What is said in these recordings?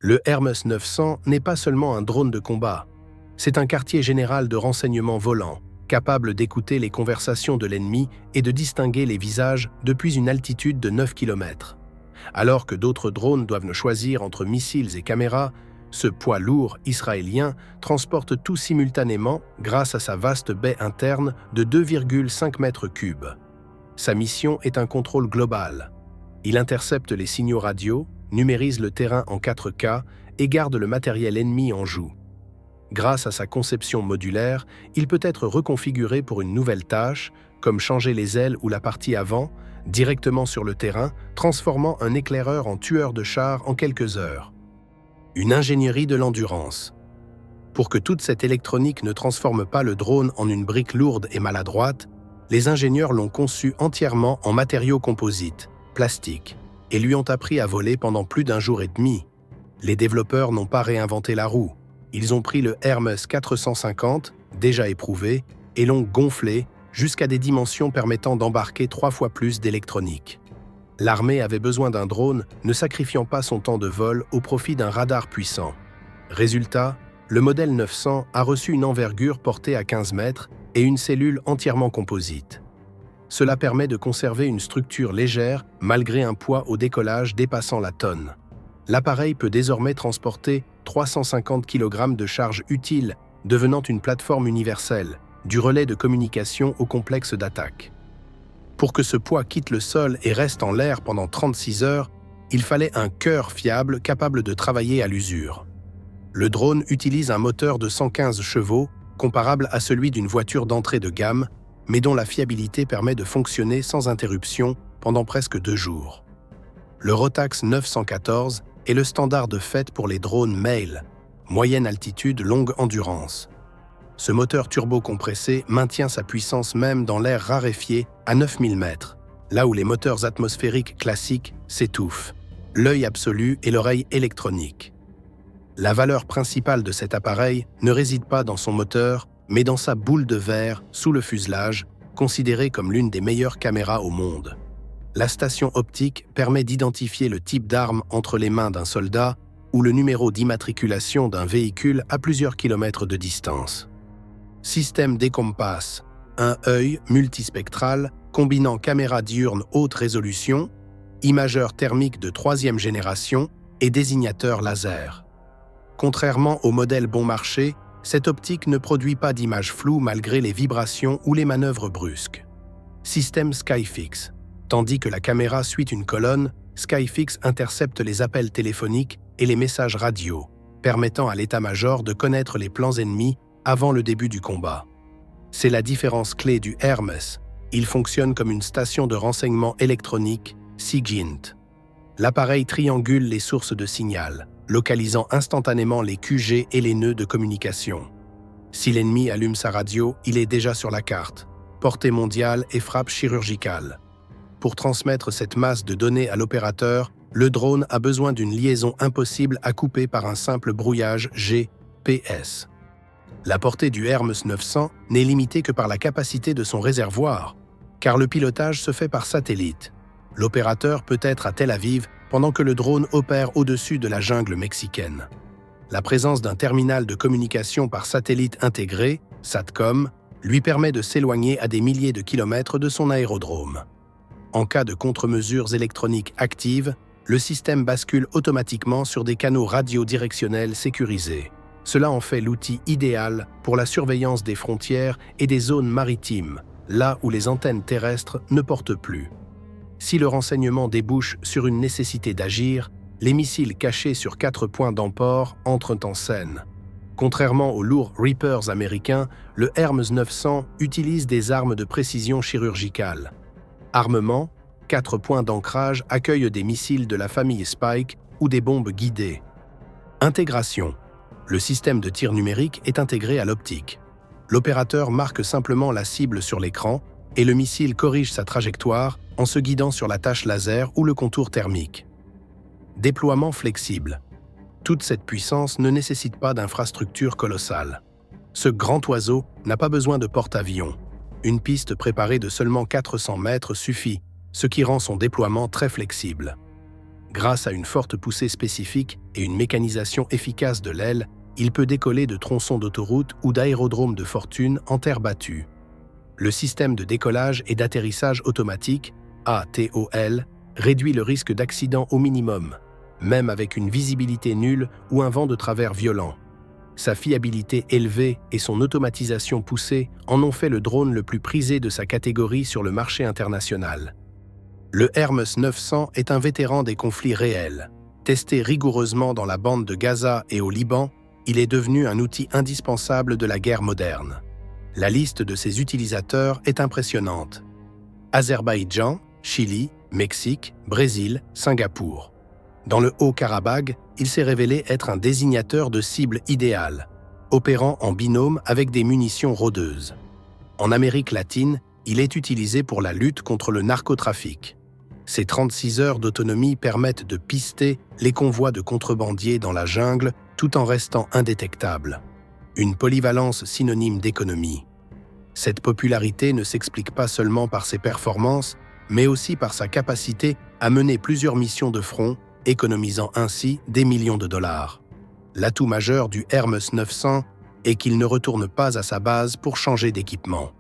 Le Hermes 900 n'est pas seulement un drone de combat, c'est un quartier général de renseignement volant, capable d'écouter les conversations de l'ennemi et de distinguer les visages depuis une altitude de 9 km. Alors que d'autres drones doivent choisir entre missiles et caméras, ce poids lourd israélien transporte tout simultanément grâce à sa vaste baie interne de 2,5 mètres cubes. Sa mission est un contrôle global. Il intercepte les signaux radio, numérise le terrain en 4K et garde le matériel ennemi en joue. Grâce à sa conception modulaire, il peut être reconfiguré pour une nouvelle tâche, comme changer les ailes ou la partie avant, directement sur le terrain, transformant un éclaireur en tueur de chars en quelques heures. Une ingénierie de l'endurance. Pour que toute cette électronique ne transforme pas le drone en une brique lourde et maladroite, les ingénieurs l'ont conçu entièrement en matériaux composites, plastique, et lui ont appris à voler pendant plus d'1 jour et demi. Les développeurs n'ont pas réinventé la roue. Ils ont pris le Hermes 450, déjà éprouvé, et l'ont gonflé jusqu'à des dimensions permettant d'embarquer 3 fois plus d'électronique. L'armée avait besoin d'un drone ne sacrifiant pas son temps de vol au profit d'un radar puissant. Résultat, le modèle 900 a reçu une envergure portée à 15 mètres et une cellule entièrement composite. Cela permet de conserver une structure légère malgré un poids au décollage dépassant la tonne. L'appareil peut désormais transporter 350 kg de charge utile, devenant une plateforme universelle, du relais de communication au complexe d'attaque. Pour que ce poids quitte le sol et reste en l'air pendant 36 heures, il fallait un cœur fiable capable de travailler à l'usure. Le drone utilise un moteur de 115 chevaux, comparable à celui d'une voiture d'entrée de gamme, mais dont la fiabilité permet de fonctionner sans interruption pendant presque 2 jours. Le Rotax 914 est le standard de fait pour les drones MALE, moyenne altitude, longue endurance. Ce moteur turbo-compressé maintient sa puissance même dans l'air raréfié à 9000 mètres, là où les moteurs atmosphériques classiques s'étouffent, l'œil absolu et l'oreille électronique. La valeur principale de cet appareil ne réside pas dans son moteur, mais dans sa boule de verre sous le fuselage, considérée comme l'une des meilleures caméras au monde. La station optique permet d'identifier le type d'arme entre les mains d'un soldat ou le numéro d'immatriculation d'un véhicule à plusieurs kilomètres de distance. Système d'Ecompass, un œil multispectral combinant caméra diurne haute résolution, imageur thermique de 3e génération et désignateur laser. Contrairement au modèle bon marché, cette optique ne produit pas d'images floues malgré les vibrations ou les manœuvres brusques. Système Skyfix. Tandis que la caméra suit une colonne, Skyfix intercepte les appels téléphoniques et les messages radio, permettant à l'état-major de connaître les plans ennemis avant le début du combat. C'est la différence clé du Hermes. Il fonctionne comme une station de renseignement électronique, SIGINT. L'appareil triangule les sources de signal, localisant instantanément les QG et les nœuds de communication. Si l'ennemi allume sa radio, il est déjà sur la carte, portée mondiale et frappe chirurgicale. Pour transmettre cette masse de données à l'opérateur, le drone a besoin d'une liaison impossible à couper par un simple brouillage GPS. La portée du Hermes 900 n'est limitée que par la capacité de son réservoir, car le pilotage se fait par satellite. L'opérateur peut être à Tel Aviv pendant que le drone opère au-dessus de la jungle mexicaine. La présence d'un terminal de communication par satellite intégré, SATCOM, lui permet de s'éloigner à des milliers de kilomètres de son aérodrome. En cas de contre-mesures électroniques actives, le système bascule automatiquement sur des canaux radiodirectionnels sécurisés. Cela en fait l'outil idéal pour la surveillance des frontières et des zones maritimes, là où les antennes terrestres ne portent plus. Si le renseignement débouche sur une nécessité d'agir, les missiles cachés sur 4 points d'emport entrent en scène. Contrairement aux lourds Reapers américains, le Hermes 900 utilise des armes de précision chirurgicale. Armement, 4 points d'ancrage accueillent des missiles de la famille Spike ou des bombes guidées. Intégration. Le système de tir numérique est intégré à l'optique. L'opérateur marque simplement la cible sur l'écran et le missile corrige sa trajectoire en se guidant sur la tache laser ou le contour thermique. Déploiement flexible. Toute cette puissance ne nécessite pas d'infrastructure colossale. Ce grand oiseau n'a pas besoin de porte-avions. Une piste préparée de seulement 400 mètres suffit, ce qui rend son déploiement très flexible. Grâce à une forte poussée spécifique et une mécanisation efficace de l'aile, il peut décoller de tronçons d'autoroute ou d'aérodromes de fortune en terre battue. Le système de décollage et d'atterrissage automatique, ATOL, réduit le risque d'accident au minimum, même avec une visibilité nulle ou un vent de travers violent. Sa fiabilité élevée et son automatisation poussée en ont fait le drone le plus prisé de sa catégorie sur le marché international. Le Hermes 900 est un vétéran des conflits réels. Testé rigoureusement dans la bande de Gaza et au Liban, il est devenu un outil indispensable de la guerre moderne. La liste de ses utilisateurs est impressionnante. Azerbaïdjan, Chili, Mexique, Brésil, Singapour. Dans le Haut-Karabagh, il s'est révélé être un désignateur de cible idéal, opérant en binôme avec des munitions rôdeuses. En Amérique latine, il est utilisé pour la lutte contre le narcotrafic. Ses 36 heures d'autonomie permettent de pister les convois de contrebandiers dans la jungle tout en restant indétectables. Une polyvalence synonyme d'économie. Cette popularité ne s'explique pas seulement par ses performances, mais aussi par sa capacité à mener plusieurs missions de front, économisant ainsi des millions de dollars. L'atout majeur du Hermes 900 est qu'il ne retourne pas à sa base pour changer d'équipement.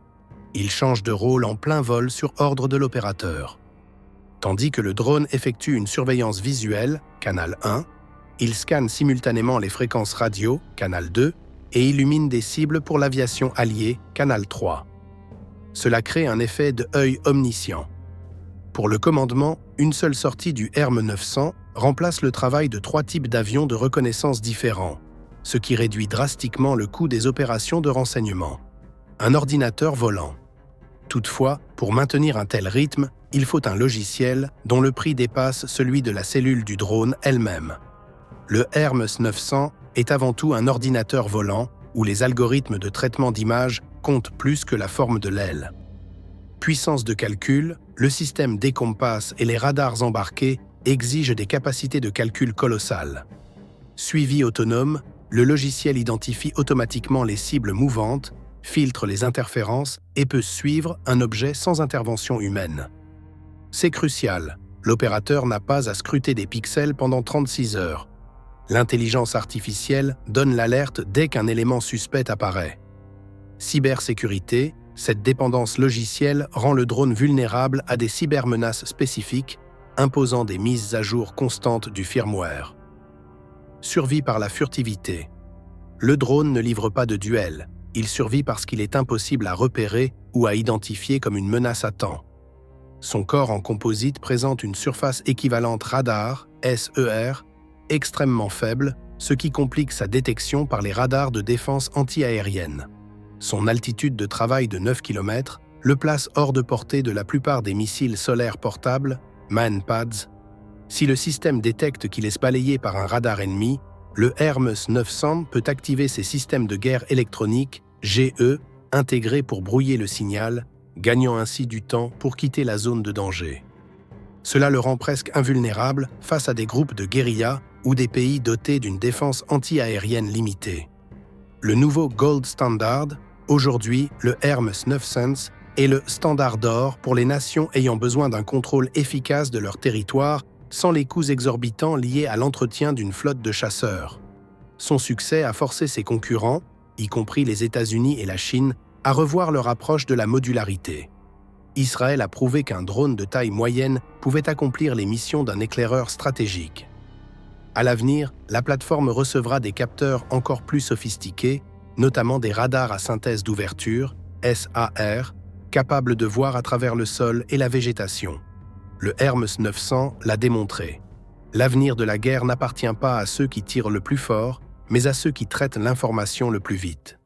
Il change de rôle en plein vol sur ordre de l'opérateur. Tandis que le drone effectue une surveillance visuelle, canal 1, il scanne simultanément les fréquences radio, canal 2, et illumine des cibles pour l'aviation alliée, canal 3. Cela crée un effet de œil omniscient. Pour le commandement, une seule sortie du Hermes 900 remplace le travail de 3 types d'avions de reconnaissance différents, ce qui réduit drastiquement le coût des opérations de renseignement. Un ordinateur volant. Toutefois, pour maintenir un tel rythme, il faut un logiciel dont le prix dépasse celui de la cellule du drone elle-même. Le Hermes 900 est avant tout un ordinateur volant où les algorithmes de traitement d'image comptent plus que la forme de l'aile. Puissance de calcul, le système décompasse et les radars embarqués exigent des capacités de calcul colossales. Suivi autonome, le logiciel identifie automatiquement les cibles mouvantes, filtre les interférences et peut suivre un objet sans intervention humaine. C'est crucial, l'opérateur n'a pas à scruter des pixels pendant 36 heures. L'intelligence artificielle donne l'alerte dès qu'un élément suspect apparaît. Cybersécurité, cette dépendance logicielle rend le drone vulnérable à des cybermenaces spécifiques, imposant des mises à jour constantes du firmware. Survie par la furtivité. Le drone ne livre pas de duel, il survit parce qu'il est impossible à repérer ou à identifier comme une menace à temps. Son corps en composite présente une surface équivalente radar, SER, extrêmement faible, ce qui complique sa détection par les radars de défense anti-aérienne. Son altitude de travail de 9 km le place hors de portée de la plupart des missiles solaires portables, MANPADS. Si le système détecte qu'il est balayé par un radar ennemi, le Hermes 900 peut activer ses systèmes de guerre électronique, GE, intégrés pour brouiller le signal, gagnant ainsi du temps pour quitter la zone de danger. Cela le rend presque invulnérable face à des groupes de guérillas ou des pays dotés d'une défense anti-aérienne limitée. Le nouveau Gold Standard, aujourd'hui le Hermes 900, est le standard d'or pour les nations ayant besoin d'un contrôle efficace de leur territoire sans les coûts exorbitants liés à l'entretien d'une flotte de chasseurs. Son succès a forcé ses concurrents, y compris les États-Unis et la Chine, à revoir leur approche de la modularité. Israël a prouvé qu'un drone de taille moyenne pouvait accomplir les missions d'un éclaireur stratégique. À l'avenir, la plateforme recevra des capteurs encore plus sophistiqués, notamment des radars à synthèse d'ouverture, SAR, capables de voir à travers le sol et la végétation. Le Hermes 900 l'a démontré. L'avenir de la guerre n'appartient pas à ceux qui tirent le plus fort, mais à ceux qui traitent l'information le plus vite.